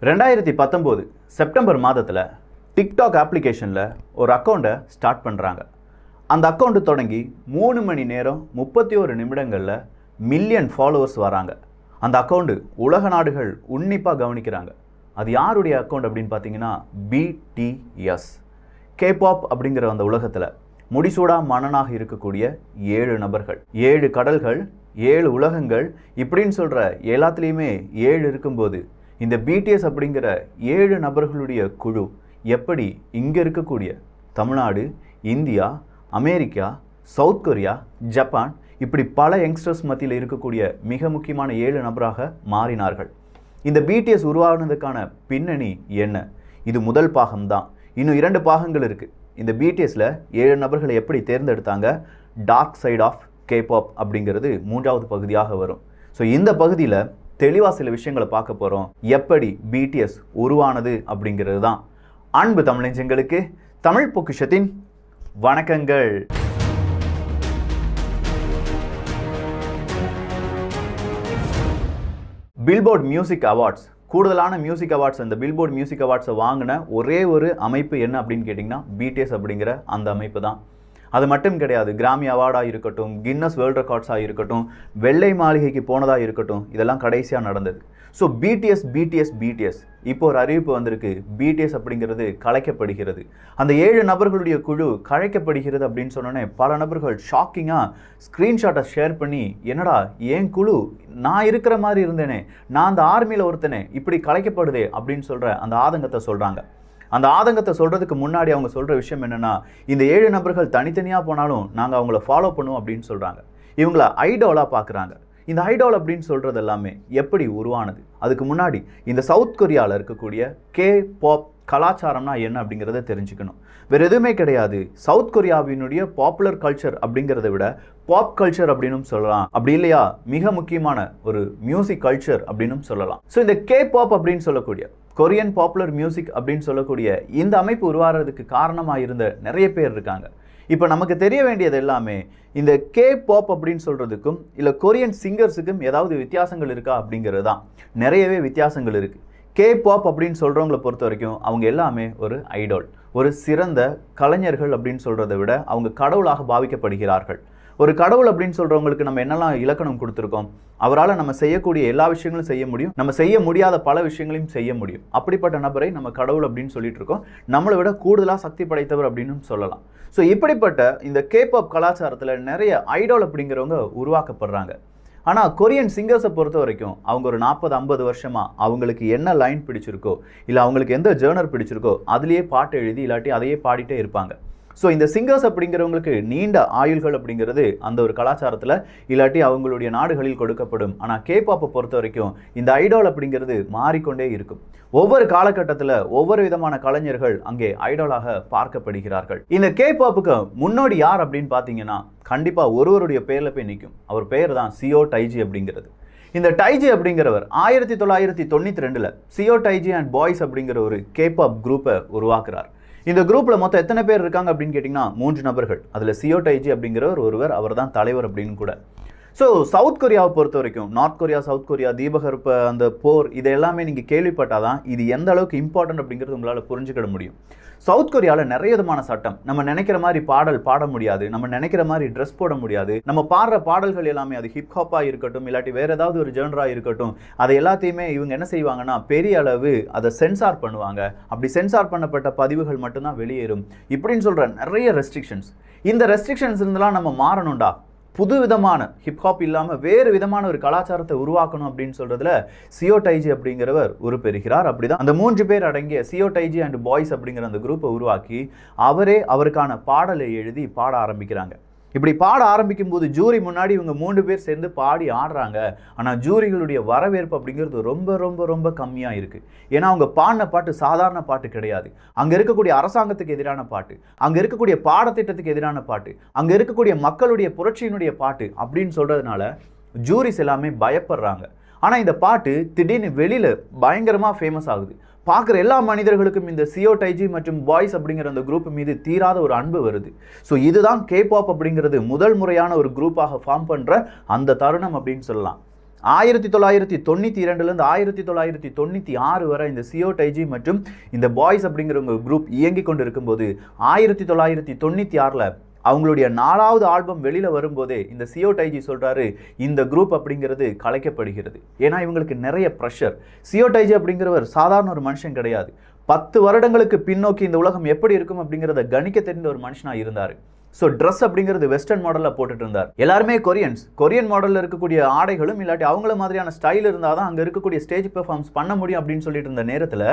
2019 September மாதத்தில் TikTok அப்ளிகேஷனில் ஒரு அக்கௌண்ட்டை ஸ்டார்ட் பண்ணுறாங்க. அந்த அக்கௌண்ட்டு தொடங்கி 3 மணி நேரம் 31 நிமிடங்களில் மில்லியன் ஃபாலோவர்ஸ் வராங்க. அந்த அக்கௌண்ட்டு உலக நாடுகள் உன்னிப்பாக கவனிக்கிறாங்க. அது யாருடைய அக்கௌண்ட் அப்படின்னு பார்த்தீங்கன்னா BTS. கேபாப் அப்படிங்கிற அந்த உலகத்தில் முடிசூடா மன்னனாக இருக்கக்கூடிய 7 நபர்கள், 7 கடல்கள், 7 உலகங்கள் இப்படின்னு சொல்கிற எல்லாத்துலேயுமே 7 இருக்கும்போது இந்த BTS அப்படிங்கிற 7 நபர்களுடைய குழு எப்படி இங்கே இருக்கக்கூடிய Tamil Nadu, India, America, south Korea, Japan இப்படி பல யங்ஸ்டர்ஸ் மத்தியில் இருக்கக்கூடிய மிக முக்கியமான 7 நபராக மாறினார்கள். இந்த BTS உருவானதுக்கான பின்னணி என்ன? இது முதல் பாகம்தான். இன்னும் 2 பாகங்கள் இருக்குது. இந்த BTSல 7 நபர்களை எப்படி தேர்ந்தெடுத்தாங்க, டார்க் சைட் ஆஃப் கேபாப் அப்படிங்கிறது 3வது பகுதியாக வரும். ஸோ இந்த பகுதியில் தெளிவாக சில விஷயங்களை பார்க்க போகிறோம். எப்படி BTS உருவானது அப்படிங்கிறது தான். அன்பு தமிழஞ்சங்களுக்கு தமிழ் பொக்கிஷத்தின் வணக்கங்கள். பில்போர்ட் மியூசிக் அவார்ட்ஸ், கூடுதலான மியூசிக் அவார்ட்ஸ், அந்த பில்போர்ட் மியூசிக் அவார்ட்ஸை வாங்கின ஒரே ஒரு அமைப்பு என்ன அப்படின்னு கேட்டிங்கன்னா BTS அப்படிங்கிற அந்த அமைப்பு தான். அது மட்டும் கிடையாது. கிராமி அவார்டாக இருக்கட்டும், கின்னஸ் வேர்ல்ட் ரெக்கார்ட்ஸாக இருக்கட்டும், வெள்ளை மாளிகைக்கு போனதாக இருக்கட்டும், இதெல்லாம் கடைசியாக நடந்தது. ஸோ BTS இப்போ ஒரு அறிவிப்பு வந்திருக்கு. BTS அப்படிங்கிறது கலைக்கப்படுகிறது. அந்த 7 நபர்களுடைய குழு கலைக்கப்படுகிறது அப்படின்னு சொன்னோன்னே பல நபர்கள் ஷாக்கிங்காக ஸ்க்ரீன்ஷாட்டை ஷேர் பண்ணி, என்னடா என் குழு, நான் இருக்கிற மாதிரி இருந்தேனே, நான் அந்த ஆர்மியில் ஒருத்தனே, இப்படி கலைக்கப்படுதே அப்படின்னு சொல்கிற அந்த ஆதங்கத்தை சொல்கிறாங்க. அந்த ஆதங்கத்தை சொல்கிறதுக்கு முன்னாடி அவங்க சொல்கிற விஷயம் என்னென்னா, இந்த 7 நபர்கள் தனித்தனியாக போனாலும் நாங்கள் அவங்கள ஃபாலோ பண்ணுவோம் அப்படின்னு சொல்கிறாங்க. இவங்கள ஐடாலாக பார்க்குறாங்க. இந்த ஐடால் அப்படின்னு சொல்கிறது எல்லாமே எப்படி உருவானது? அதுக்கு முன்னாடி இந்த சவுத் கொரியாவில் இருக்கக்கூடிய K-pop கலாச்சாரம்னா என்ன அப்படிங்கிறத தெரிஞ்சுக்கணும். வேறு எதுவுமே கிடையாது. சவுத் கொரியாவினுடைய பாப்புலர் கல்ச்சர் அப்படிங்கிறத விட பாப் கல்ச்சர் அப்படின்னு சொல்லலாம். அப்படி இல்லையா, மிக முக்கியமான ஒரு மியூசிக் கல்ச்சர் அப்படின்னு சொல்லலாம். ஸோ இந்த K-pop அப்படின்னு சொல்லக்கூடிய கொரியன் பாப்புலர் மியூசிக் அப்படின்னு சொல்லக்கூடிய இந்த அமைப்பு உருவாகிறதுக்கு காரணமாக இருந்த நிறைய பேர் இருக்காங்க. இப்போ நமக்கு தெரிய வேண்டியது எல்லாமே இந்த K-pop அப்படின்னு சொல்கிறதுக்கும் இல்லை கொரியன் சிங்கர்ஸுக்கும் ஏதாவது வித்தியாசங்கள் இருக்கா அப்படிங்கிறது தான். நிறையவே வித்தியாசங்கள் இருக்குது. K-pop அப்படின்னு சொல்கிறவங்களை பொறுத்த வரைக்கும் அவங்க எல்லாமே ஒரு ஐடால், ஒரு சிறந்த கலைஞர்கள் அப்படின்னு சொல்கிறத விட அவங்க கடவுளாக பாவிக்கப்படுகிறார்கள். ஒரு கடவுள் அப்படின்னு சொல்கிறவங்களுக்கு நம்ம என்னெல்லாம் இலக்கணம் கொடுத்துருக்கோம்? அவரால் நம்ம செய்யக்கூடிய எல்லா விஷயங்களும் செய்ய முடியும், நம்ம செய்ய முடியாத பல விஷயங்களையும் செய்ய முடியும். அப்படிப்பட்ட நபரை நம்ம கடவுள் அப்படின்னு சொல்லிட்டு இருக்கோம். நம்மளை விட கூடுதலாக சக்தி படைத்தவர் அப்படின்னு சொல்லலாம். ஸோ இப்படிப்பட்ட இந்த K-pop கலாச்சாரத்தில் நிறைய ஐடால் அப்படிங்கிறவங்க உருவாக்கப்படுறாங்க. ஆனால் கொரியன் சிங்கர்ஸை பொறுத்த வரைக்கும் அவங்க ஒரு 40-50 வருஷமாக அவங்களுக்கு என்ன லைன் பிடிச்சிருக்கோ, இல்லை அவங்களுக்கு எந்த ஜேர்னர் பிடிச்சிருக்கோ அதுலேயே பாட்டு எழுதி இல்லாட்டி அதையே பாடிட்டே இருப்பாங்க. ஸோ இந்த சிங்கர்ஸ் அப்படிங்கிறவங்களுக்கு நீண்ட ஆயுள்கள் அப்படிங்கிறது அந்த ஒரு கலாச்சாரத்தில் இல்லாட்டி அவங்களுடைய நாடுகளில் கொடுக்கப்படும். ஆனால் K-pop பொறுத்த வரைக்கும் இந்த ஐடால் அப்படிங்கிறது மாறிக்கொண்டே இருக்கும். ஒவ்வொரு காலகட்டத்தில் ஒவ்வொரு விதமான கலைஞர்கள் அங்கே ஐடாலாக பார்க்கப்படுகிறார்கள். இந்த K-popக்கு முன்னோடி யார் அப்படின்னு பார்த்தீங்கன்னா கண்டிப்பாக ஒருவருடைய பேரில் போய் நிற்கும். அவர் பெயர் தான் CO டைஜி அப்படிங்கிறது. இந்த டைஜி அப்படிங்கிறவர் 1992 CO டைஜி அண்ட் பாய்ஸ் அப்படிங்கிற ஒரு K-pop குரூப்பை உருவாக்குறார். இந்த குரூப்பில் மொத்தம் எத்தனை பேர் இருக்காங்க அப்படின்னு கேட்டிங்கன்னா 3 நபர்கள். அதில் CO டைஜி அப்படிங்கிறவர் ஒருவர், அவர் தான் தலைவர் அப்படின்னு கூட. ஸோ சவுத் கொரியாவை பொறுத்த வரைக்கும் நார்த் கொரியா, சவுத் கொரியா, தீபகற்ப அந்த போர், இது எல்லாமே நீங்கள் கேள்விப்பட்டால் தான் இது எந்த அளவுக்கு இம்பார்ட்டன்ட் அப்படிங்கிறது உங்களால் புரிஞ்சுக்கிட முடியும். சவுத் கொரியாவில் நிறைய விதமான சட்டம். நம்ம நினைக்கிற மாதிரி பாடல் பாட முடியாது, நம்ம நினைக்கிற மாதிரி ட்ரெஸ் போட முடியாது. நம்ம பாடுற பாடல்கள் எல்லாமே அது ஹிப்ஹாப்பாக இருக்கட்டும் இல்லாட்டி வேறு ஏதாவது ஒரு ஜெனராக இருக்கட்டும், அதை எல்லாத்தையுமே இவங்க என்ன செய்வாங்கன்னா பெரிய அளவு அதை சென்சார் பண்ணுவாங்க. அப்படி சென்சார் பண்ணப்பட்ட பதிவுகள் மட்டும்தான் வெளியேறும் இப்படின்னு சொல்கிற நிறைய ரெஸ்ட்ரிக்ஷன்ஸ். இந்த ரெஸ்ட்ரிக்ஷன்ஸ் இருந்தெல்லாம் நம்ம மாறணும்டா, புது விதமான ஹிப்ஹாப் இல்லாமல் வேறு விதமான ஒரு கலாச்சாரத்தை உருவாக்கணும் அப்படின்னு சொல்கிறதுல CO டைஜி அப்படிங்கிறவர் உருப்பெறுகிறார். அப்படிதான் அந்த 3 பேர் அடங்கிய CO டைஜி அண்ட் பாய்ஸ் அப்படிங்கிற அந்த குரூப்பை உருவாக்கி அவருக்கான பாடலை எழுதி பாட ஆரம்பிக்கிறாங்க. இப்படி பாட ஆரம்பிக்கும் போது ஜூரி முன்னாடி இவங்க 3 பேர் சேர்ந்து பாடி ஆடுறாங்க. ஆனால் ஜூரிகளுடைய வரவேற்பு அப்படிங்கிறது ரொம்ப ரொம்ப ரொம்ப கம்மியாக இருக்குது. ஏன்னா அவங்க பாடின பாட்டு சாதாரண பாட்டு கிடையாது. அங்கே இருக்கக்கூடிய அரசாங்கத்துக்கு எதிரான பாட்டு, அங்கே இருக்கக்கூடிய பாடத்திட்டத்துக்கு எதிரான பாட்டு, அங்கே இருக்கக்கூடிய மக்களுடைய புரட்சியினுடைய பாட்டு அப்படின்னு சொல்கிறதுனால ஜூரிஸ் எல்லாமே பயப்படுறாங்க. ஆனால் இந்த பாட்டு திடீர்னு வெளியில் பயங்கரமாக ஃபேமஸ் ஆகுது. பார்க்குற எல்லா மனிதர்களுக்கும் இந்த CO டைஜி மற்றும் பாய்ஸ் அப்படிங்கிற அந்த குரூப் மீது தீராத ஒரு அன்பு வருது. ஸோ இதுதான் K-pop அப்படிங்கிறது முதல் முறையான ஒரு குரூப்பாக ஃபார்ம் பண்ணுற அந்த தருணம் அப்படின்னு சொல்லலாம். 1992 1996 வரை இந்த சியோடைஜி மற்றும் இந்த பாய்ஸ் அப்படிங்கிற குரூப் இயங்கி கொண்டு இருக்கும்போது 1996 அவங்களுடைய 4வது ஆல்பம் வெளியில் வரும்போதே இந்த சியோடைஜி சொல்கிறாரு, இந்த குரூப் அப்படிங்கிறது கலைக்கப்படுகிறது. ஏன்னா இவங்களுக்கு நிறைய ப்ரெஷர். சியோடைஜி அப்படிங்கிறவர் சாதாரண ஒரு மனுஷன் கிடையாது. 10 வருடங்களுக்கு பின்னோக்கி இந்த உலகம் எப்படி இருக்கும் அப்படிங்கிறத கணிக்க தெரிந்த ஒரு மனுஷனாக இருந்தார். ஸோ ட்ரெஸ் அப்படிங்கிறது வெஸ்டர்ன் மாடலில் போட்டுட்டு இருந்தார். எல்லாருமே கொரியன் மாடலில் இருக்கக்கூடிய ஆடைகளும் இல்லாட்டி அவங்கள மாதிரியான ஸ்டைல் இருந்தால் தான் அங்கே இருக்கக்கூடிய ஸ்டேஜ் பெர்ஃபார்மன்ஸ் பண்ண முடியும் அப்படின்னு சொல்லிட்டு இருந்த நேரத்தில்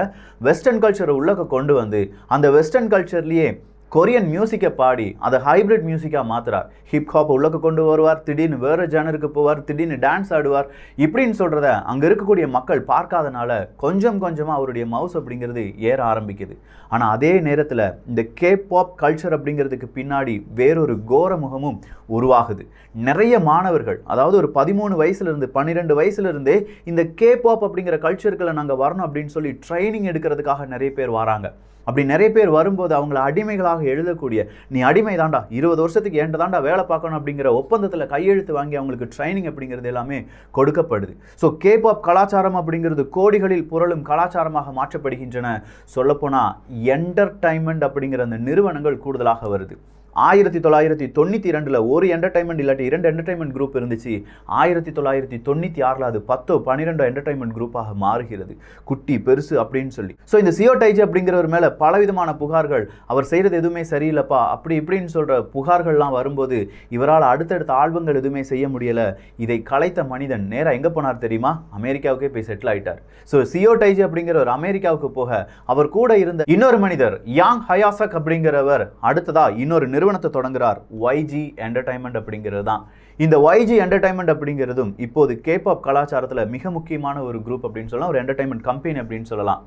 வெஸ்டர்ன் கல்ச்சரை உள்ளக்க கொண்டு வந்து அந்த வெஸ்டர்ன் கல்ச்சர்லேயே கொரியன் மியூசிக்கை பாடி அதை ஹைப்ரிட் மியூசிக்காக மாற்றுறார். ஹிப்ஹாப் உள்ளக்க கொண்டு வருவார், திடீர்னு வேறு ஜானருக்கு போவார், திடீர்னு டான்ஸ் ஆடுவார். இப்படின்னு சொல்கிறத அங்கே இருக்கக்கூடிய மக்கள் பார்க்காதனால கொஞ்சம் கொஞ்சமாக அவருடைய மவுஸ் அப்படிங்கிறது ஏற ஆரம்பிக்குது. ஆனால் அதே நேரத்தில் இந்த கேபாப் கல்ச்சர் அப்படிங்கிறதுக்கு பின்னாடி வேறொரு கோர முகமும் உருவாகுது. நிறைய மாணவர்கள், அதாவது ஒரு 13 வயசுலேருந்து 12 வயசுலேருந்தே இந்த கேபாப் அப்படிங்கிற கல்ச்சருக்குள்ள நாங்கள் வரணும் அப்படின்னு சொல்லி ட்ரைனிங் எடுக்கிறதுக்காக நிறைய பேர் வராங்க. அப்படி நிறைய பேர் வரும்போது அவங்கள அடிமைகளாக எழுதக்கூடிய, நீ அடிமை தாண்டா, 20 வருஷத்துக்கு ஏன்ட தாண்டா வேலை பார்க்கணும் அப்படிங்கிற ஒப்பந்தத்தில் கையெழுத்து வாங்கி அவங்களுக்கு ட்ரைனிங் அப்படிங்கிறது எல்லாமே கொடுக்கப்படுது. ஸோ கேபாப் கலாச்சாரம் அப்படிங்கிறது கோடிகளில் புரளும் கலாச்சாரமாக மாற்றப்படுகின்றன. சொல்லப்போனால் என்டர்டைன்மெண்ட் அப்படிங்கிற அந்த நிறுவனங்கள் கூடுதலாக வருது. 1992 ஒரு என்டர்டைன்மெண்ட் இல்லாட்டி 2 என்டர்டைன்மெண்ட் குரூப் இருந்துச்சு. 1996 அது 10-12 என்டர்டைன்மெண்ட் குரூப்பாக மாறுகிறது. குட்டி பெருசு அப்படின்னு சொல்லி. ஸோ இந்த சியோடைஜி அப்படிங்கிறவர் மேலே பலவிதமான புகார்கள், அவர் செய்கிறது எதுவுமே சரியில்லைப்பா அப்படி இப்படின்னு சொல்கிற புகார்கள்லாம் வரும்போது இவரால் அடுத்தடுத்த ஆல்பங்கள் எதுவுமே செய்ய முடியலை. இதை கலைத்த மனிதன் நேராக எங்கே போனார் தெரியுமா? அமெரிக்காவுக்கே போய் செட்டில் ஆயிட்டார். ஸோ சியோடைஜி அப்படிங்கிறவர் அமெரிக்காவுக்கு போக அவர் கூட இருந்த இன்னொரு மனிதர் யாங் ஹயாசக் அப்படிங்கிறவர் அடுத்ததா இன்னொரு நிறுவனத்தை தொடங்குறார். YG என்டர்டைன்மெண்ட் அப்படிங்கிறது தான். இந்த YG என்டர்டைன்மெண்ட் அப்படிங்கிறதும் இப்போது கேபாப் கலாச்சாரத்தில் மிக முக்கியமான ஒரு குரூப் அப்படின்னு சொல்லலாம், ஒரு என்டர்டைன்மெண்ட் கம்பெனி அப்படின்னு சொல்லலாம்.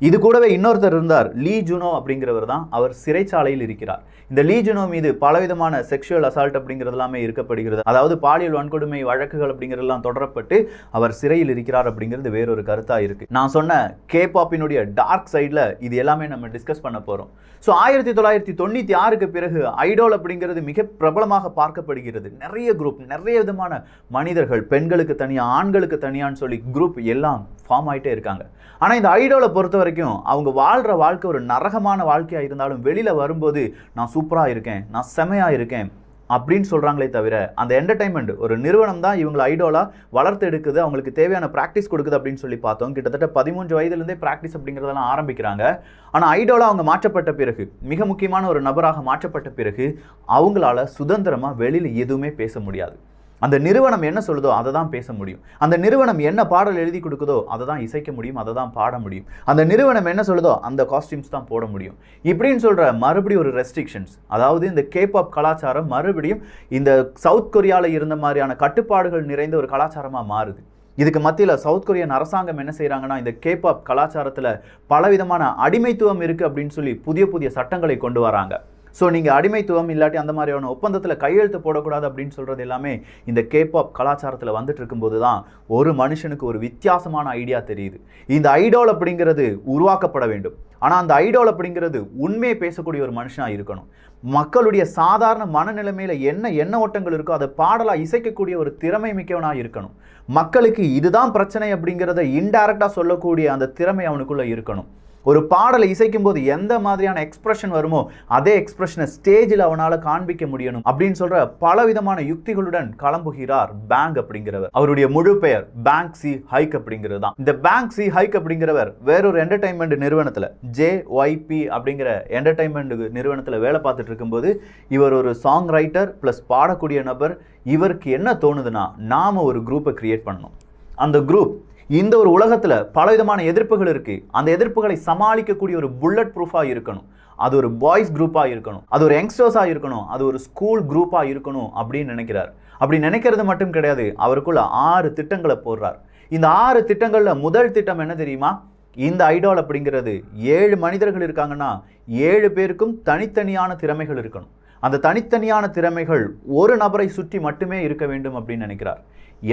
இது கூடவே இன்னொருத்தர் இருந்தார், லீ ஜுனோ அப்படிங்கிறவர் தான். அவர் சிறைச்சாலையில் இருக்கிறார். இந்த லீ ஜுனோ மீது பலவிதமான செக்ஷுவல் அசால்ட் அப்படிங்கிறது எல்லாமே இருக்கப்படுகிறது. அதாவது பாலியல் வன்கொடுமை வழக்குகள் அப்படிங்கிறதெல்லாம் தொடரப்பட்டு அவர் சிறையில் இருக்கிறார் அப்படிங்கிறது வேறொரு கருத்தாக இருக்கு. நான் சொன்ன கேபாப்பினுடைய டார்க் சைடில் இது எல்லாமே நம்ம டிஸ்கஸ் பண்ண போகிறோம். ஸோ 1996 பிறகு ஐடால் அப்படிங்கிறது மிக பிரபலமாக பார்க்கப்படுகிறது. நிறைய குரூப், நிறைய விதமான மனிதர்கள், பெண்களுக்கு தனியாக ஆண்களுக்கு தனியான்னு சொல்லி குரூப் எல்லாம் ஃபார்ம் ஆகிட்டே இருக்காங்க. ஆனால் இந்த ஐடாலை பொறுத்த வரைக்கும் அவங்க வாழ்கிற வாழ்க்கை ஒரு நரகமான வாழ்க்கையாக இருந்தாலும் வெளியில் வரும்போது நான் சூப்பராக இருக்கேன், நான் செமையாக இருக்கேன் அப்படின்னு சொல்கிறாங்களே தவிர அந்த என்டர்டைன்மெண்ட் ஒரு நிறுவனம் தான் இவங்களை ஐடாலாக வளர்த்து எடுக்குது, அவங்களுக்கு தேவையான ப்ராக்டிஸ் கொடுக்குது அப்படின்னு சொல்லி பார்த்தோம். கிட்டத்தட்ட 13 வயதுலேருந்தே ப்ராக்டிஸ் அப்படிங்கிறதெல்லாம் ஆரம்பிக்கிறாங்க. ஆனால் ஐடாலாக அவங்க மாற்றப்பட்ட பிறகு, மிக முக்கியமான ஒரு நபராக மாற்றப்பட்ட பிறகு அவங்களால சுதந்திரமாக வெளியில் எதுவுமே பேச முடியாது. அந்த நிறுவனம் என்ன சொல்லுதோ அதை தான் பேச முடியும். அந்த நிறுவனம் என்ன பாடல் எழுதி கொடுக்குதோ அதை தான் இசைக்க முடியும், அதை தான் பாட முடியும். அந்த நிறுவனம் என்ன சொல்லுதோ அந்த காஸ்டியூம்ஸ் தான் போட முடியும். இப்படின்னு சொல்கிற மறுபடியும் ஒரு ரெஸ்ட்ரிக்ஷன்ஸ், அதாவது இந்த கேபாப் கலாச்சாரம் மறுபடியும் இந்த சவுத் கொரியாவில் இருந்த மாதிரியான கட்டுப்பாடுகள் நிறைந்த ஒரு கலாச்சாரமாக மாறுது. இதுக்கு மத்தியில் சவுத் கொரியன் அரசாங்கம் என்ன செய்கிறாங்கன்னா, இந்த கேபாப் கலாச்சாரத்தில் பலவிதமான அடிமைத்துவம் இருக்குது அப்படின்னு சொல்லி புதிய புதிய சட்டங்களை கொண்டு வராங்க. ஸோ நீங்கள் அடிமைத்துவம் இல்லாட்டி அந்த மாதிரியான ஒப்பந்தத்தில் கையெழுத்து போடக்கூடாது அப்படின்னு சொல்கிறது எல்லாமே இந்த கேபாப் கலாச்சாரத்தில் வந்துட்டு இருக்கும்போது தான் ஒரு மனுஷனுக்கு ஒரு வித்தியாசமான ஐடியா தெரியுது. இந்த ஐடால் அப்படிங்கிறது உருவாக்கப்பட வேண்டும். ஆனால் அந்த ஐடால் அப்படிங்கிறது உண்மையை பேசக்கூடிய ஒரு மனுஷனாக இருக்கணும். மக்களுடைய சாதாரண மனநிலைமையில் என்ன எண்ண ஓட்டங்கள் இருக்கோ அதை பாடலாக இசைக்கக்கூடிய ஒரு திறமை மிக்கவனாக இருக்கணும். மக்களுக்கு இதுதான் பிரச்சனை அப்படிங்கிறத இன்டைரக்டாக சொல்லக்கூடிய அந்த திறமை அவனுக்குள்ளே இருக்கணும். ஒரு பாடலை இசைக்கும் போது எந்த மாதிரியான எக்ஸ்பிரஷன் வருமோ அதே எக்ஸ்பிரஷனை ஸ்டேஜில் அவனால் காண்பிக்க முடியணும் அப்படின்னு சொல்ற பலவிதமான யுக்திகளுடன் கிளம்புகிறார் பேங்க் அப்படிங்கிறவர். அவருடைய முழு பெயர் பேங்க் சி ஹைக் அப்படிங்கிறது தான். இந்த பேங்க் சி ஹைக் அப்படிங்கிறவர் வேறொரு என்டர்டைன்மெண்ட் நிறுவனத்தில் JYP அப்படிங்கிற என்டர்டைன்மெண்ட் நிறுவனத்தில் வேலை பார்த்துட்டு இருக்கும்போது இவர் ஒரு சாங் ரைட்டர் ப்ளஸ் பாடக்கூடிய நபர். இவருக்கு என்ன தோணுதுன்னா, நாம ஒரு குரூப்பை கிரியேட் பண்ணணும். அந்த குரூப் இந்த ஒரு உலகத்தில் பலவிதமான எதிர்ப்புகள் இருக்குது, அந்த எதிர்ப்புகளை சமாளிக்கக்கூடிய ஒரு புல்லட் ப்ரூஃபாக இருக்கணும். அது ஒரு பாய்ஸ் குரூப்பாக இருக்கணும், அது ஒரு யங்ஸ்டர்ஸாக இருக்கணும், அது ஒரு ஸ்கூல் குரூப்பாக இருக்கணும் அப்படின்னு நினைக்கிறார். அப்படி நினைக்கிறது மட்டும் கிடையாது, அவருக்குள்ள 6 திட்டங்களை போடுறார். இந்த 6 திட்டங்களில் முதல் திட்டம் என்ன தெரியுமா? இந்த ஐடால் அப்படிங்கிறது 7 மனிதர்கள் இருக்காங்கன்னா 7 பேருக்கும் தனித்தனியான திறமைகள் இருக்கணும். அந்த தனித்தனியான திறமைகள் ஒரு நபரை சுற்றி மட்டுமே இருக்க வேண்டும் அப்படின்னு நினைக்கிறார்.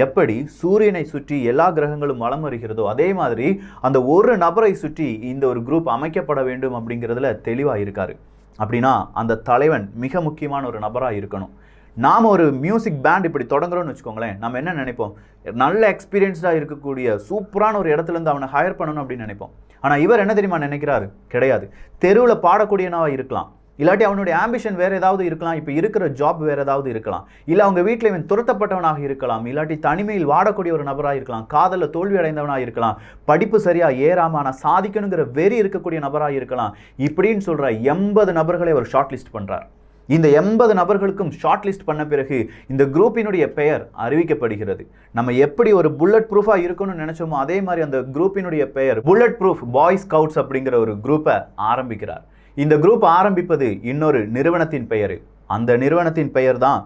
எப்படி சூரியனை சுற்றி எல்லா கிரகங்களும் வலம் வருகிறதோ அதே மாதிரி அந்த ஒரு நபரை சுற்றி இந்த ஒரு குரூப் அமைக்கப்பட வேண்டும் அப்படிங்கிறதுல தெளிவாக இருக்காரு. அப்படின்னா அந்த தலைவன் மிக முக்கியமான ஒரு நபராக இருக்கணும். நாம் ஒரு மியூசிக் பேண்ட் இப்படி தொடங்குறோம்னு வச்சுக்கோங்களேன், நம்ம என்ன நினைப்போம், நல்ல எக்ஸ்பீரியன்ஸ்டாக இருக்கக்கூடிய சூப்பரான ஒரு இடத்துலேருந்து அவனை ஹையர் பண்ணணும் அப்படின்னு நினைப்போம். ஆனால் இவர் என்ன தெரியுமா நினைக்கிறாரு? கிடையாது. தெருவில் பாடக்கூடியனவா இருக்கலாம், இல்லாட்டி அவனுடைய ஆம்பிஷன் வேறு ஏதாவது இருக்கலாம், இப்போ இருக்கிற ஜாப் வேறு ஏதாவது இருக்கலாம், இல்லை அவங்க வீட்டில் இவன் துரத்தப்பட்டவனாக இருக்கலாம், இல்லாட்டி தனிமையில் வாடக்கூடிய ஒரு நபராக இருக்கலாம், காதலில் தோல்வி அடைந்தவனாக இருக்கலாம், படிப்பு சரியாக ஏறாமல் ஆனால் சாதிக்கணுங்கிற வெறி இருக்கக்கூடிய நபராக இருக்கலாம். இப்படின்னு சொல்கிற 80 நபர்களை அவர் ஷார்ட் லிஸ்ட் பண்ணுறார். இந்த 80 நபர்களுக்கும் ஷார்ட் லிஸ்ட் பண்ண பிறகு இந்த குரூப்பினுடைய பெயர் அறிவிக்கப்படுகிறது. நம்ம எப்படி ஒரு புல்லட் ப்ரூஃபாக இருக்கணும்னு நினைச்சோமோ அதே மாதிரி அந்த குரூப்பினுடைய பெயர் புல்லட் ப்ரூஃப் பாய் ஸ்கவுட்ஸ் அப்படிங்கிற ஒரு குரூப்பை ஆரம்பிக்கிறார். இந்த குரூப் ஆரம்பிப்பது இன்னொரு நிறுவனத்தின் பெயர். அந்த நிறுவனத்தின் பெயர் தான்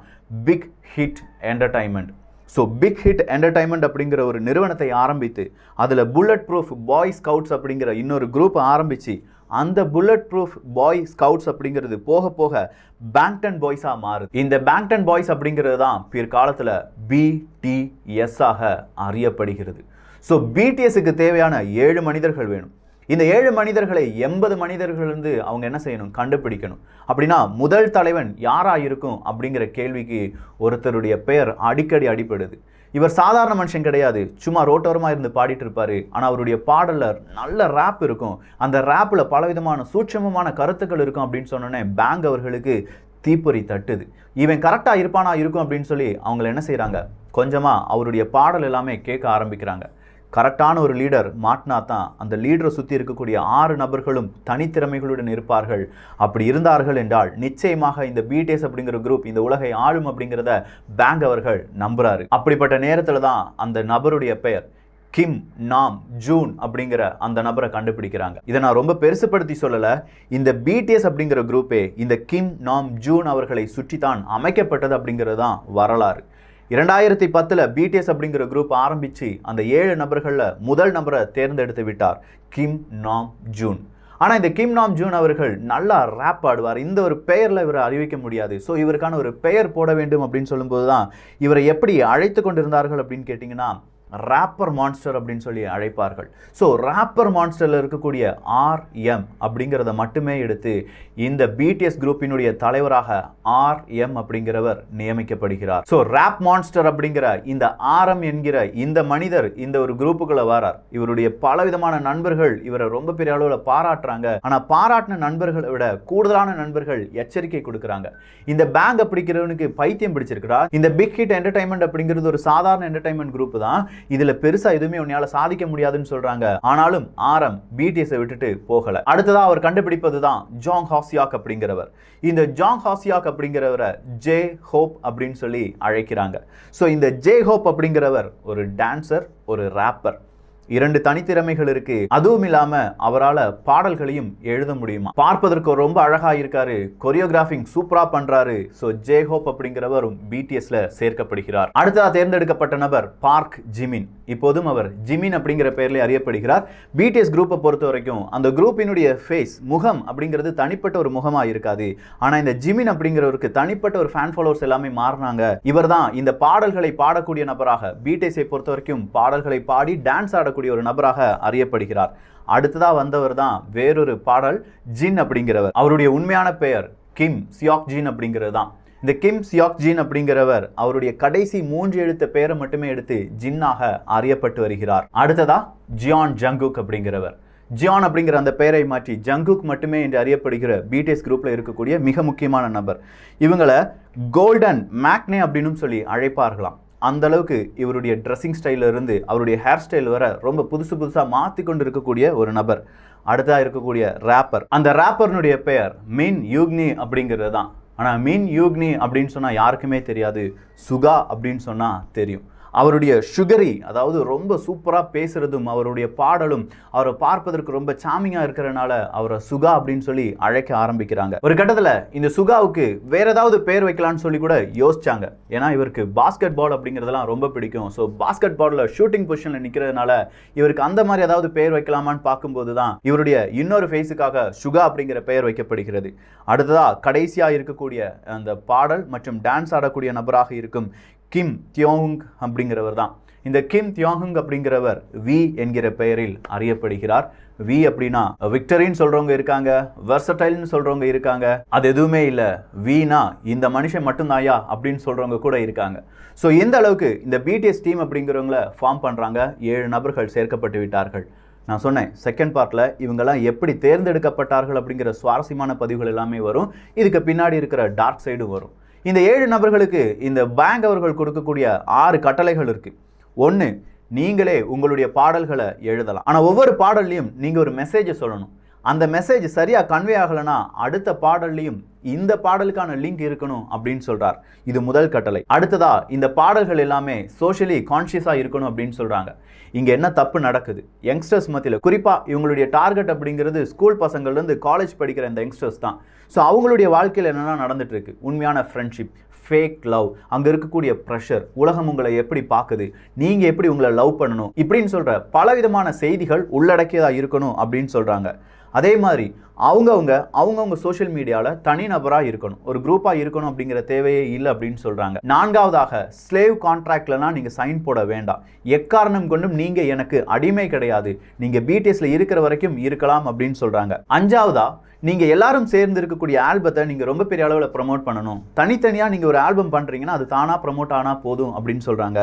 Big Hit Entertainment. So Big Hit Entertainment அப்படிங்கிற ஒரு நிறுவனத்தை ஆரம்பித்து அதில் புல்லட் ப்ரூஃப் பாய் ஸ்கவுட்ஸ் அப்படிங்கிற இன்னொரு குரூப்பை ஆரம்பித்து அந்த புல்லட் ப்ரூஃப் பாய் ஸ்கவுட்ஸ் அப்படிங்கிறது போக போக பேங்டன் பாய்ஸாக மாறுது. இந்த பேங்டன் பாய்ஸ் அப்படிங்கிறது தான் பிற்காலத்தில் BTS ஆக அறியப்படுகிறது. ஸோ BTSக்கு தேவையான 7 மனிதர்கள் வேணும். இந்த 7 மனிதர்களை 80 மனிதர்களிலிருந்து அவங்க என்ன செய்யணும்? கண்டுபிடிக்கணும். அப்படின்னா முதல் தலைவன் யாராக இருக்கும் அப்படிங்கிற கேள்விக்கு ஒருத்தருடைய பெயர் அடிக்கடி அடிப்படுது. இவர் சாதாரண மனுஷன் கிடையாது, சும்மா ரோட்டோரமாக இருந்து பாடிட்டு இருப்பார். ஆனால் அவருடைய பாடலில் நல்ல ரேப் இருக்கும். அந்த ரேப்பில் பலவிதமான சூட்சமமான கருத்துக்கள் இருக்கும் அப்படின்னு சொன்னோன்னே பேங்க் அவர்களுக்கு தீப்பொறி தட்டுது. இவன் கரெக்டாக இருப்பானா இருக்கும் அப்படின்னு சொல்லி அவங்கள என்ன செய்கிறாங்க, கொஞ்சமாக அவருடைய பாடல் எல்லாமே கேட்க ஆரம்பிக்கிறாங்க. கரெக்டான ஒரு லீடர் மாட்டினா தான் அந்த லீடரை சுற்றி இருக்கக்கூடிய 6 நபர்களும் தனித்திறமைகளுடன் இருப்பார்கள். அப்படி இருந்தார்கள் என்றால் நிச்சயமாக இந்த BTS அப்படிங்கிற குரூப் இந்த உலகை ஆளும் அப்படிங்கிறத பேங்க் அவர்கள் நம்புறாரு. அப்படிப்பட்ட நேரத்தில் தான் அந்த நபருடைய பெயர் கிம் நாம் ஜூன் அப்படிங்கிற அந்த நபரை கண்டுபிடிக்கிறாங்க. இதை நான் ரொம்ப பெருசுப்படுத்தி சொல்லலை. இந்த BTS அப்படிங்கிற குரூப்பே இந்த கிம் நாம் ஜூன் அவர்களை சுற்றி தான் அமைக்கப்பட்டது அப்படிங்கிறது தான் வரலாறு. 2010 BTS அப்படிங்கிற குரூப் ஆரம்பித்து அந்த 7 நபர்களில் முதல் நபரை தேர்ந்தெடுத்து விட்டார், கிம் நாம் ஜூன். ஆனால் இந்த கிம் நாம் ஜூன் அவர்கள் நல்லா ரேப் ஆடுவார். இந்த ஒரு பெயரில் இவரை அறிவிக்க முடியாது. ஸோ இவருக்கான ஒரு பெயர் போட வேண்டும் அப்படின்னு சொல்லும்போது தான் இவரை எப்படி அழைத்து கொண்டிருந்தார்கள் அப்படின்னு கேட்டிங்கன்னா ராப்பர் மான்ஸ்டர் அப்படின்னு சொல்லி அழைப்பார்கள். ஸோ ராப்பர் மான்ஸ்டரில் இருக்கக்கூடிய RM அப்படிங்கிறத மட்டுமே எடுத்து இந்த BTS குரூப்பினுடைய தலைவராக RM அப்படிங்கிறவர் நியமிக்கப்படுகிறார். ஸோ ராப் மான்ஸ்டர் அப்படிங்கிற இந்த RM என்கிற இந்த மனிதர் இந்த ஒரு குரூப்புக்குள்ள வரார். இவருடைய பலவிதமான நண்பர்கள் இவரை ரொம்ப பெரிய அளவில் பாராட்டுறாங்க. ஆனால் பாராட்டின நண்பர்களை விட கூடுதலான நண்பர்கள் எச்சரிக்கை கொடுக்குறாங்க. இந்த பேங்க் அப்படிங்கிறவனுக்கு பைத்தியம் பிடிச்சிருக்கிறா. இந்த பிக் ஹிட் என்டர்டைன்மெண்ட் அப்படிங்கிறது ஒரு சாதாரண என்டர்டைன்மெண்ட் குரூப் தான். இதுல பெருசா எதுவுமே உன்னால சாதிக்க முடியாதுன்னு சொல்றாங்க. ஆனாலும் RM BTS விட்டுட்டு போகல. அடுத்ததா அவர் கண்டுபிடிப்பது தான் ஜாங் ஹாசியாக் அப்படிங்கிறவர். இந்த ஜாங் ஹாசியாக் அப்படிங்கிறவரை ஜே ஹோப் அப்படின்னு சொல்லி அழைக்கிறாங்க. ஸோ இந்த ஜே ஹோப் அப்படிங்கிறவர் ஒரு டான்சர், ஒரு ராப்பர். 2 தனித்திறமைகள் இருக்கு. அதுவும் இல்லாம அவரால் பாடல்களையும் எழுத முடியுமா. பார்ப்பதற்கு ரொம்ப அழகா இருக்காரு, கொரியோகிராஃபிங் சூப்பரா பண்றாரு. ஸோ ஜே ஹோப் அப்படிங்கிறவரும் BTSல சேர்க்கப்படுகிறார். அடுத்ததா தேர்ந்தெடுக்கப்பட்ட நபர் பார்க் ஜிமின். இப்போதும் அவர் ஜிமின் அப்படிங்கிற பெயரில் அறியப்படுகிறார். BTS குரூப்பை பொறுத்த வரைக்கும் அந்த குரூப்பினுடைய ஃபேஸ் முகம் அப்படிங்கிறது தனிப்பட்ட ஒரு முகமா இருக்காது. ஆனா இந்த ஜிமின் அப்படிங்கிறவருக்கு தனிப்பட்ட ஒரு ஃபேன் ஃபாலோவர்ஸ் எல்லாமே மாறினாங்க. இவர் தான் இந்த பாடல்களை பாடக்கூடிய நபராக BTSஐ பொறுத்த வரைக்கும் பாடல்களை பாடி டான்ஸ் ஆடக்கூடிய ஒரு நபராக அறியப்படுகிறார். அடுத்ததா வந்தவர் தான் வேறொரு பாடல் ஜின் அப்படிங்கிறவர். அவருடைய உண்மையான பெயர் கிம் சியாக் ஜின் அப்படிங்கிறது தான். இந்த கிம் சியாக் ஜின் அப்படிங்கிறவர் அவருடைய கடைசி 3 எழுத்த பெயரை மட்டுமே எடுத்து ஜின்னாக அறியப்பட்டு வருகிறார். அடுத்ததா ஜியான் ஜங்குக் அப்படிங்கிறவர். ஜியான் அப்படிங்கிற அந்த பெயரை மாற்றி ஜங்குக் மட்டுமே என்று அறியப்படுகிற BTS குரூப்ல இருக்கக்கூடிய மிக முக்கியமான நபர். இவங்களை கோல்டன் மேக்னே அப்படின்னு சொல்லி அழைப்பார்களாம். அந்த அளவுக்கு இவருடைய ட்ரெஸ்ஸிங் ஸ்டைல இருந்து அவருடைய ஹேர் ஸ்டைல் வர ரொம்ப புதுசாக மாற்றி கொண்டு இருக்கக்கூடிய ஒரு நபர். அடுத்தா இருக்கக்கூடிய ரேப்பர். அந்த ரேப்பர்னுடைய பெயர் மின் யூக்னி அப்படிங்கிறது தான். ஆனால் மின் யூக்னி அப்படின்னு சொன்னால் யாருக்குமே தெரியாது, சுகா அப்படின்னு சொன்னால் தெரியும். அவருடைய சுகரி, அதாவது ரொம்ப சூப்பராக பேசுறதும் அவருடைய பாடலும் அவரை பார்ப்பதற்கு ரொம்ப சாமிங்காக இருக்கிறனால அவரை சுகா அப்படின்னு சொல்லி அழைக்க ஆரம்பிக்கிறாங்க. ஒரு கட்டத்தில் இந்த சுகாவுக்கு வேற ஏதாவது பேர் வைக்கலான்னு சொல்லி கூட யோசிச்சாங்க. ஏன்னா இவருக்கு பாஸ்கெட் பால் அப்படிங்கிறதெல்லாம் ரொம்ப பிடிக்கும். ஸோ பாஸ்கெட் பாலில் ஷூட்டிங் பொசிஷனில் நிற்கிறதுனால இவருக்கு அந்த மாதிரி ஏதாவது பேர் வைக்கலாமான்னு பார்க்கும்போது தான் இவருடைய இன்னொரு ஃபேஸுக்காக சுகா அப்படிங்கிற பெயர் வைக்கப்படுகிறது. அடுத்ததா கடைசியாக இருக்கக்கூடிய அந்த பாடல் மற்றும் டான்ஸ் ஆடக்கூடிய நபராக இருக்கும் கிம் தியோங் அப்படிங்கிறவர் தான். இந்த கிம் தியோங் அப்படிங்கிறவர் வி என்கிற பெயரில் அறியப்படுகிறார். வி அப்படின்னா விக்டரின்னு சொல்றவங்க இருக்காங்க, வெர்சடைல்னு சொல்றவங்க இருக்காங்க. அது எதுவுமே இல்லை, வீணா இந்த மனுஷன் மட்டும்தாயா அப்படின்னு சொல்றவங்க கூட இருக்காங்க. ஸோ இந்த அளவுக்கு இந்த பிடிஎஸ் டீம் அப்படிங்கிறவங்கள ஃபார்ம் பண்றாங்க. 7 நபர்கள் சேர்க்கப்பட்டு விட்டார்கள். நான் சொன்னேன் செகண்ட் பார்ட்டில் இவங்கெல்லாம் எப்படி தேர்ந்தெடுக்கப்பட்டார்கள் அப்படிங்கிற சுவாரஸ்யமான பதிவுகள் எல்லாமே வரும். இதுக்கு பின்னாடி இருக்கிற டார்க் சைடும் வரும். இந்த 7 நபர்களுக்கு இந்த பேங்க் அவர்கள் கொடுக்கக்கூடிய 6 கட்டளைகள் இருக்கு. 1, நீங்களே உங்களுடைய பாடல்களை எழுதலாம். ஆனால் ஒவ்வொரு பாடல்லையும் நீங்கள் ஒரு மெசேஜை சொல்லணும். அந்த மெசேஜ் சரியாக கன்வே ஆகலைன்னா அடுத்த பாடல்லையும் இந்த பாடலுக்கான லிங்க் இருக்கணும் அப்படின்னு சொல்றார். இது முதல் கட்டளை. அடுத்ததா இந்த பாடல்கள் எல்லாமே சோஷியலி கான்ஷியஸாக இருக்கணும் அப்படின்னு சொல்றாங்க. இங்க என்ன தப்பு நடக்குது யங்ஸ்டர்ஸ் மத்தியில், குறிப்பா இவங்களுடைய டார்கெட் அப்படிங்கிறது ஸ்கூல் பசங்கள்லேருந்து காலேஜ் படிக்கிற இந்த யங்ஸ்டர்ஸ் தான். ஸோ அவங்களுடைய வாழ்க்கையில் என்னென்னா நடந்துட்டு இருக்கு, உண்மையான ஃப்ரெண்ட்ஷிப், ஃபேக் லவ், அங்கே இருக்கக்கூடிய ப்ரெஷர், உலகம் உங்களை எப்படி பார்க்குது, நீங்கள் எப்படி உங்களை லவ் பண்ணணும் இப்படின்னு சொல்கிற பலவிதமான செய்திகள் உள்ளடக்கியதாக இருக்கணும் அப்படின்னு சொல்கிறாங்க. அதே மாதிரி அவங்கவுங்க சோஷியல் மீடியாவில் தனிநபராக இருக்கணும், ஒரு குரூப்பாக இருக்கணும் அப்படிங்கிற தேவையே இல்லை அப்படின்னு சொல்கிறாங்க. 4வதாக ஸ்லேவ் கான்ட்ராக்ட்லலாம் நீங்கள் சைன் போட வேண்டாம். எக்காரணம் கொண்டும் நீங்கள் எனக்கு அடிமை கிடையாது, நீங்கள் பிடிஎஸ்ல இருக்கிற வரைக்கும் இருக்கலாம் அப்படின்னு சொல்கிறாங்க. 5வதா நீங்கள் எல்லாரும் சேர்ந்து இருக்கக்கூடிய ஆல்பத்தை நீங்கள் ரொம்ப பெரிய அளவில் ப்ரமோட் பண்ணணும். தனித்தனியாக நீங்கள் ஒரு ஆல்பம் பண்ணுறீங்கன்னா அது தானாக ப்ரமோட் ஆனால் போதும் அப்படின்னு சொல்கிறாங்க.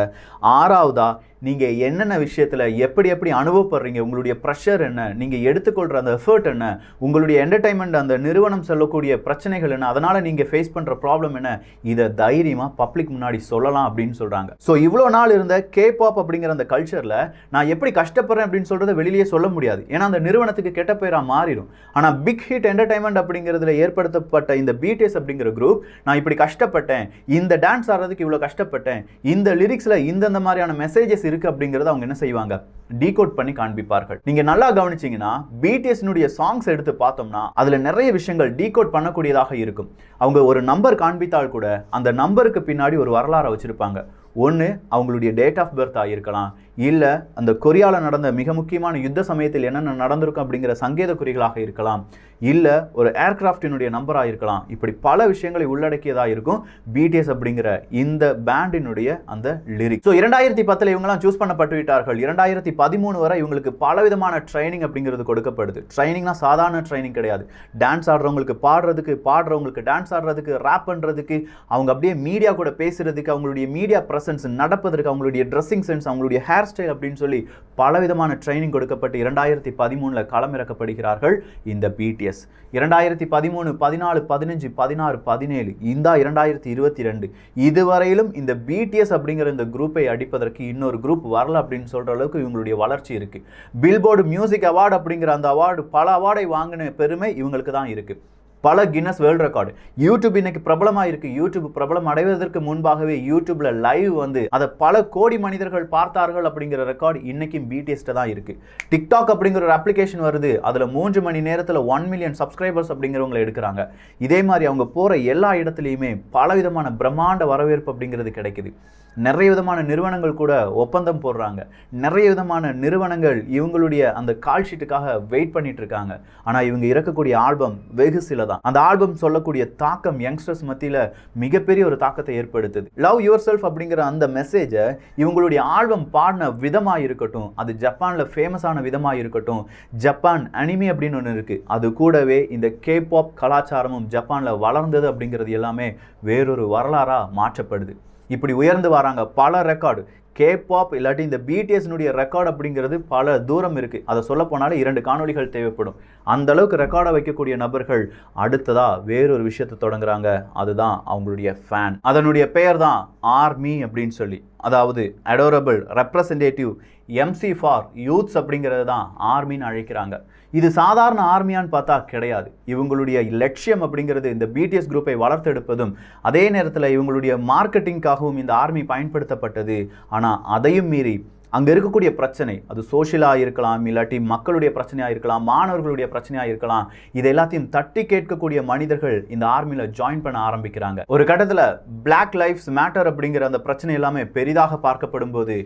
6வதா நீங்கள் என்னென்ன விஷயத்தில் எப்படி அனுபவப்படுறீங்க, உங்களுடைய ப்ரெஷர் என்ன, நீங்கள் எடுத்துக்கொள்கிற அந்த எஃபர்ட் என்ன, உங்களுடைய என்டர்டைன்மெண்ட் அந்த நிறுவனம் சொல்லக்கூடிய பிரச்சனைகள் என்ன, அதனால் நீங்கள் ஃபேஸ் பண்ணுற ப்ராப்ளம் என்ன, இதை தைரியமாக பப்ளிக் முன்னாடி சொல்லலாம் அப்படின்னு சொல்கிறாங்க. ஸோ இவ்வளோ நாள் இருந்த கேபாப் அப்படிங்கிற அந்த கல்ச்சரில் நான் எப்படி கஷ்டப்படுறேன் அப்படின்னு சொல்கிறத வெளியே சொல்ல முடியாது, ஏன்னா அந்த நிறுவனத்துக்கு கெட்ட பேராக மாறிடும். ஆனால் பிக் ஹிட் என்டர்டைன்மெண்ட் அப்படிங்கிறதுல ஏற்படுத்தப்பட்ட இந்த பிடிஎஸ் அப்படிங்கிற குரூப், நான் இப்படி கஷ்டப்பட்டேன், இந்த டான்ஸ் ஆடுறதுக்கு இவ்வளோ கஷ்டப்பட்டேன், இந்த லிரிக்ஸில் இந்த மாதிரியான மெசேஜஸ் இருக்கு அப்படிங்கறத அவங்க என்ன செய்வாங்க, டீகோட் பண்ணி காண்பிப்பார்கள். நீங்க நல்லா கவனிச்சீங்கன்னா பிடிஎஸ்னுடைய சாங்ஸ் எடுத்து பார்த்தோம்னா அதுல நிறைய விஷயங்கள் டீகோட் பண்ணக்கூடியதாக இருக்கும். அவங்க ஒரு நம்பர் காண்பித்தால் கூட அந்த நம்பருக்கு பின்னாடி ஒரு வரலாறை வச்சிருப்பாங்க. ஒன்று அவங்களுடைய டேட் ஆஃப் பர்த் ஆகிருக்கலாம், இல்லை அந்த கொரியாவில் நடந்த மிக முக்கியமான யுத்த சமயத்தில் என்னென்ன நடந்திருக்கும் அப்படிங்கிற சங்கேத குறிகளாக இருக்கலாம், இல்லை ஒரு ஏர்கிராஃப்டினுடைய நம்பராக இருக்கலாம். இப்படி பல விஷயங்களை உள்ளடக்கியதாக இருக்கும் பிடிஎஸ் அப்படிங்கிற இந்த பேண்டினுடைய அந்த லிரிக். ஸோ 2010 இவங்கெல்லாம் சூஸ் பண்ணப்பட்டு விட்டார்கள். 2013 வரை இவங்களுக்கு பலவிதமான ட்ரைனிங் அப்படிங்கிறது கொடுக்கப்படுது. ட்ரைனிங்னா சாதாரண ட்ரைனிங் கிடையாது. டான்ஸ் ஆடுறவங்களுக்கு பாடுறதுக்கு, பாடுறவங்களுக்கு டான்ஸ் ஆடுறதுக்கு, ரேப் பண்ணுறதுக்கு, அவங்க அப்படியே மீடியா கூட பேசுறதுக்கு, அவங்களுடைய மீடியா பிரசன்ஸ் நடப்பதற்கு, அவங்களுடைய ட்ரெஸ்ஸிங் சென்ஸ், அவங்களுடைய ஹேர் ஸ்டைல் அப்படின்னு சொல்லி பலவிதமான ட்ரைனிங் கொடுக்கப்பட்டு 2013 களமிறக்கப்படுகிறார்கள் இந்த பிடிஎஸ். 2013, 14, 15, 16, 17 இந்த 2022 இதுவரையிலும் இந்த பிடிஎஸ் அப்படிங்கிற இந்த குரூப்பை அடிப்பதற்கு இன்னொரு குரூப் வரல அப்படின்னு சொல்ற அளவுக்கு இவங்களுடைய வளர்ச்சி இருக்கு. பில்போர்டு மியூசிக் அவார்டு அப்படிங்கிற அந்த அவார்டு, பல அவார்டை வாங்கின பெருமை இவங்களுக்கு தான் இருக்கு. பல கின்னஸ் வேர்ல்ட் ரெக்கார்டு. யூடியூப் இன்னைக்கு பிரபலமாக இருக்கு. யூடியூப் பிரபலம் அடைவதற்கு முன்பாகவே யூடியூப்ல லைவ் வந்து அதை பல கோடி மனிதர்கள் பார்த்தார்கள் அப்படிங்கிற ரெக்கார்டு இன்னைக்கும் பிடிஎஸ்ட தான் இருக்கு. டிக்டாக் அப்படிங்கிற ஒரு அப்ளிகேஷன் வருது, அதுல 3 மணி நேரத்தில் 1 மில்லியன் சப்ஸ்கிரைபர்ஸ் அப்படிங்கிறவங்களை எடுக்கிறாங்க. இதே மாதிரி அவங்க போற எல்லா இடத்துலையுமே பலவிதமான பிரம்மாண்ட வரவேற்பு அப்படிங்கிறது கிடைக்குது. நிறைய விதமான நிறுவனங்கள் கூட ஒப்பந்தம் போடுறாங்க. நிறைய விதமான நிறுவனங்கள் இவங்களுடைய அந்த கால் ஷீட்டுக்காக வெயிட் பண்ணிட்டு இருக்காங்க. ஆனால் இவங்க இறக்கக்கூடிய ஆல்பம் வெகு சில தான். அந்த ஆல்பம் சொல்லக்கூடிய தாக்கம் யங்ஸ்டர்ஸ் மத்தியில் மிகப்பெரிய ஒரு தாக்கத்தை ஏற்படுத்துது. லவ் யுவர் செல்ஃப் அப்படிங்கிற அந்த மெசேஜை இவங்களுடைய ஆல்பம் பாடின விதமாக இருக்கட்டும், அது ஜப்பானில் ஃபேமஸான விதமாக இருக்கட்டும், ஜப்பான் அனிமி அப்படின்னு ஒன்று இருக்குது, அது கூடவே இந்த கேபாப் கலாச்சாரமும் ஜப்பானில் வளர்ந்தது அப்படிங்கிறது எல்லாமே வேறொரு வரலாறாக மாற்றப்படுது. இப்படி உயர்ந்து வராங்க. பல ரெக்கார்டு கேபாப் இல்லாட்டி இந்த பிடிஎஸ்னுடைய ரெக்கார்டு அப்படிங்கிறது பல தூரம் இருக்குது. அதை சொல்ல போனாலே 2 காணொலிகள் தேவைப்படும். அந்த அளவுக்கு ரெக்கார்டை வைக்கக்கூடிய நபர்கள் அடுத்ததாக வேறொரு விஷயத்தை தொடங்குறாங்க. அதுதான் அவங்களுடைய ஃபேன். அதனுடைய பெயர் தான் ஆர்மி அப்படின்னு சொல்லி, அதாவது adorable representative MC for youths அப்படிங்கிறது தான் ஆர்மின்னு அழைக்கிறாங்க. இது சாதாரண ஆர்மியான்னு பார்த்தா கிடையாது. இவங்களுடைய லட்சியம் அப்படிங்கிறது இந்த பிடிஎஸ் குரூப்பை வளர்த்தெடுப்பதும், அதே நேரத்தில் இவங்களுடைய மார்க்கெட்டிங்காகவும் இந்த ஆர்மி பயன்படுத்தப்பட்டது. ஆனால் அதையும் மீறி அங்கே இருக்கக்கூடிய பிரச்சனை அது சோஷியலாக இருக்கலாம், இல்லாட்டி மக்களுடைய பிரச்சனையாக இருக்கலாம், மாணவர்களுடைய பிரச்சனையாக இருக்கலாம், இது எல்லாத்தையும் தட்டி கேட்கக்கூடிய மனிதர்கள் இந்த ஆர்மியில் ஜாயின் பண்ண ஆரம்பிக்கிறாங்க. ஒரு கட்டத்தில் பிளாக் லைஃப்ஸ் மேட்டர் அப்படிங்கிற அந்த பிரச்சனை எல்லாமே பெரிதாக பார்க்கப்படும் போது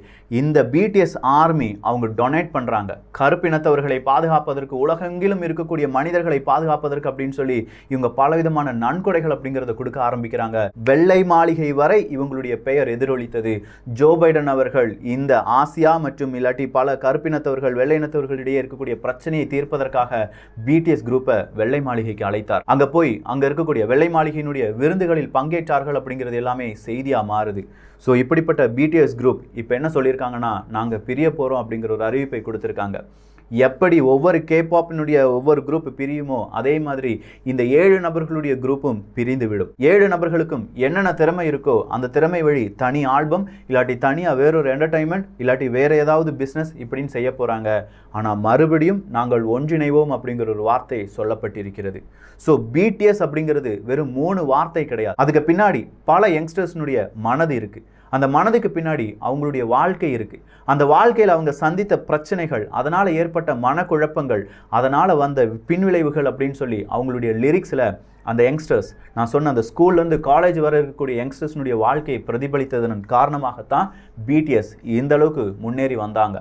இந்த பிடிஎஸ் ஆர்மி அவங்க டொனேட் பண்ணுறாங்க. கருப்பினத்தவர்களை பாதுகாப்பதற்கு, உலகெங்கிலும் இருக்கக்கூடிய மனிதர்களை பாதுகாப்பதற்கு அப்படின்னு சொல்லி இவங்க பலவிதமான நன்கொடைகள் அப்படிங்கிறத கொடுக்க ஆரம்பிக்கிறாங்க. வெள்ளை மாளிகை வரை இவங்களுடைய பெயர் எதிரொலித்தது. ஜோ பைடன் அவர்கள் இந்த ஆசியா மற்றும் இல்லாட்டி பல கருப்பினத்தவர்கள் வெள்ளை இனத்தவர்களிடையே இருக்கக்கூடிய பிரச்சனையை தீர்ப்பதற்காக பிடிஎஸ் குரூப்பை வெள்ளை மாளிகைக்கு அழைத்தார். அங்க போய் அங்க இருக்கக்கூடிய வெள்ளை மாளிகையினுடைய விருந்துகளில் பங்கேற்றார்கள் அப்படிங்கிறது எல்லாமே செய்தியா மாறுது. ஸோ இப்படிப்பட்ட பிடிஎஸ் குரூப் இப்போ என்ன சொல்லியிருக்காங்கன்னா, நாங்கள் பிரிய போகிறோம் அப்படிங்கிற ஒரு அறிவிப்பை கொடுத்துருக்காங்க. எப்படி ஒவ்வொரு கேபாப்பினுடைய ஒவ்வொரு குரூப் பிரியுமோ அதே மாதிரி இந்த 7 நபர்களுடைய குரூப்பும் பிரிந்து விடும். 7 நபர்களுக்கும் என்னென்ன திறமை இருக்கோ அந்த திறமை வழி தனி ஆல்பம், இல்லாட்டி தனியாக வேறொரு என்டர்டைன்மெண்ட், இல்லாட்டி வேற ஏதாவது பிஸ்னஸ் இப்படின்னு செய்ய போகிறாங்க. ஆனால் மறுபடியும் நாங்கள் ஒன்றிணைவோம் அப்படிங்கிற ஒரு வார்த்தை சொல்லப்பட்டிருக்கிறது. ஸோ பிடிஎஸ் அப்படிங்கிறது வெறும் 3 வார்த்தை கிடையாது. அதுக்கு பின்னாடி பல யங்ஸ்டர்ஸ்னுடைய மனது இருக்குது. அந்த மனதுக்கு பின்னாடி அவங்களுடைய வாழ்க்கை இருக்குது. அந்த வாழ்க்கையில் அவங்க சந்தித்த பிரச்சனைகள், அதனால் ஏற்பட்ட மனக்குழப்பங்கள், அதனால் வந்த பின்விளைவுகள் அப்படின்னு சொல்லி அவங்களுடைய லிரிக்ஸில் அந்த யங்ஸ்டர்ஸ், நான் சொன்ன அந்த ஸ்கூல்லேருந்து காலேஜ் வர இருக்கக்கூடிய யங்ஸ்டர்ஸ்னுடைய வாழ்க்கையை பிரதிபலித்ததன் காரணமாகத்தான் பிடிஎஸ் இந்த அளவுக்கு முன்னேறி வந்தாங்க.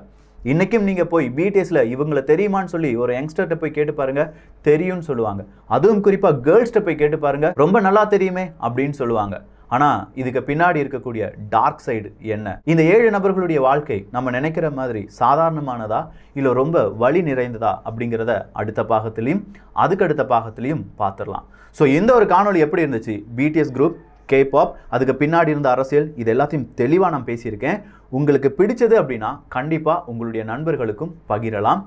இன்றைக்கும் நீங்கள் போய் பிடிஎஸில் இவங்களை தெரியுமான்னு சொல்லி ஒரு யங்ஸ்டர்கிட்ட போய் கேட்டு பாருங்கள், தெரியும்னு சொல்லுவாங்க. அதுவும் குறிப்பாக கேர்ள்ஸ்கிட்ட போய் கேட்டு பாருங்கள், ரொம்ப நல்லா தெரியுமே அப்படின்னு சொல்லுவாங்க. ஆனால் இதுக்கு பின்னாடி இருக்கக்கூடிய டார்க் சைடு என்ன? இந்த 7 நபர்களுடைய வாழ்க்கை நம்ம நினைக்கிற மாதிரி சாதாரணமானதா இல்லை ரொம்ப வலி நிறைந்ததா அப்படிங்கிறத அடுத்த பாகத்திலையும் அதுக்கடுத்த பாகத்திலையும் பார்த்துடலாம். ஸோ இந்த ஒரு காணொலி எப்படி இருந்துச்சு? பிடிஎஸ் குரூப், கேபாப், அதுக்கு பின்னாடி இருந்த அரசியல், இது எல்லாத்தையும் தெளிவாக நான் பேசியிருக்கேன். உங்களுக்கு பிடிச்சது அப்படின்னா கண்டிப்பாக உங்களுடைய நண்பர்களுக்கும் பகிரலாம்.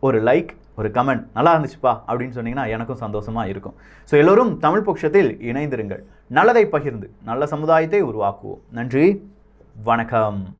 ஒரு லைக், ஒரு கமெண்ட் நல்லா இருந்துச்சுப்பா அப்படின்னு சொன்னீங்கன்னா எனக்கும் சந்தோஷமாக இருக்கும். ஸோ எல்லோரும் தமிழ் பொக்கிஷத்தில் இணைந்திருங்கள். நல்லதை பகிர்ந்து நல்ல சமுதாயத்தை உருவாக்குவோம். நன்றி, வணக்கம்.